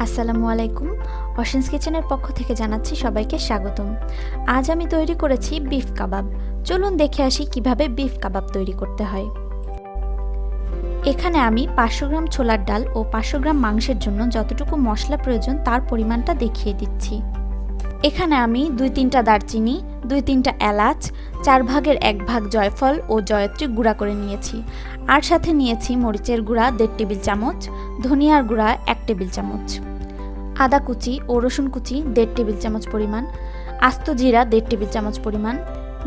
আসসালামু আলাইকুম। অশিন্স কিচেনের পক্ষ থেকে জানাচ্ছি সবাইকে স্বাগতম। আজ আমি তৈরি করেছি বিফ কাবাব। চলুন দেখে আসি কিভাবে বিফ কাবাব তৈরি করতে হয়। এখানে আমি 500 গ্রাম ছোলার ডাল ও 500 গ্রাম মাংসের জন্য যতটুকু মশলা প্রয়োজন তার পরিমাণটা দেখিয়ে দিচ্ছি। এখানে আমি 2-3টা দারচিনি, 2-3টা এলাচ, 4 ভাগের 1 ভাগ জয়ফল ও জয়ত্রী গুঁড়া করে নিয়েছি। আর সাথে নিয়েছি মরিচের গুঁড়া 1.5 টেবিল চামচ, ধনিয়ার গুঁড়া 1 টেবিল চামচ, আদা কুচি ও রসুন কুচি 1.5 টেবিল চামচ পরিমাণ, আস্ত জিরা 1.5 টেবিল চামচ পরিমাণ,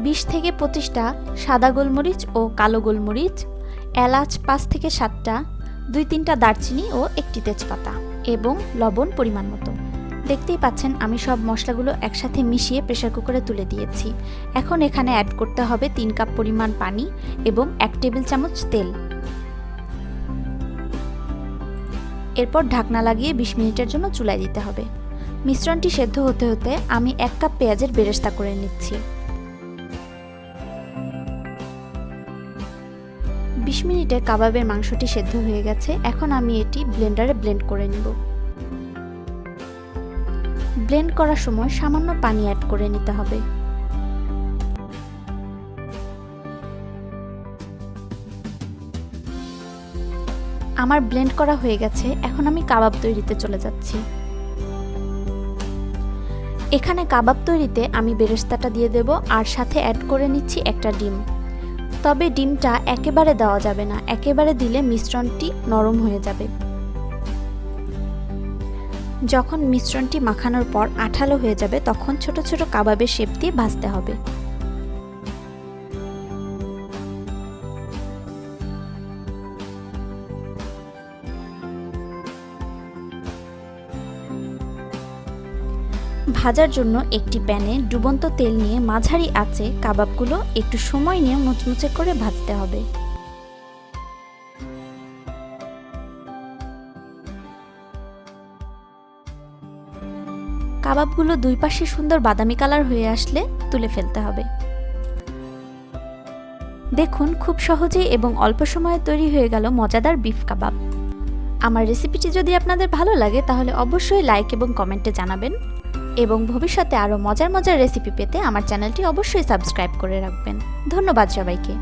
20 থেকে 25টা সাদা গোলমরিচ ও কালো গোলমরিচ, এলাচ 5 থেকে 7টা, 2-3টা দারচিনি ও একটি তেজপাতা এবং লবণ পরিমাণ মতো। দেখতেই পাচ্ছেন আমি সব মশলাগুলো একসাথে মিশিয়ে প্রেসার কুকারে তুলে দিয়েছি। এখন এখানে অ্যাড করতে হবে 3 কাপ পরিমাণ পানি এবং 1 টেবিল চামচ তেল। এরপর ঢাকনা লাগিয়ে 20 মিনিটের জন্য চুলায় দিতে হবে। মিশ্রণটি সেদ্ধ হতে হতে আমি 1 কাপ পেঁয়াজের বেরেস্তা করে নিচ্ছি। 20 মিনিটে কাবাবের মাংসটি সেদ্ধ হয়ে গেছে। এখন আমি এটি ব্লেন্ডারে ব্লেন্ড করে নেব। ব্লেন্ড করার সময় সামান্য পানি অ্যাড করে নিতে হবে। আমার ব্লেন্ড করা হয়ে গেছে। এখন আমি কাবাব তৈরিতে চলে যাচ্ছি। এখানে কাবাব তৈরিতে আমি বেরেস্তাটা দিয়ে দেব আর সাথে অ্যাড করে নিচ্ছি একটা ডিম। তবে ডিমটা একেবারে দেওয়া যাবে না, একেবারে দিলে মিশ্রণটি নরম হয়ে যাবে। যখন মিশ্রণটি মাখানোর পর আঠালো হয়ে যাবে তখন ছোট ছোট কাবাবের শেপ দিয়ে ভাজতে হবে। ভাজার জন্য একটি প্যানে ডুবন্ত তেল নিয়ে মাঝারি আঁচে কাবাবগুলো একটু সময় নিয়ে মুচমুচে করে ভাজতে হবে। কাবাবগুলো দুই পাশে সুন্দর বাদামি কালার হয়ে আসলে তুলে ফেলতে হবে। দেখুন খুব সহজেই এবং অল্প সময়ে তৈরি হয়ে গেল মজাদার বিফ কাবাব। আমার রেসিপিটি যদি আপনাদের ভালো লাগে তাহলে অবশ্যই লাইক এবং কমেন্টে জানাবেন এবং ভবিষ্যতে আরও মজার মজার রেসিপি পেতে আমার চ্যানেলটি অবশ্যই সাবস্ক্রাইব করে রাখবেন। ধন্যবাদ সবাইকে।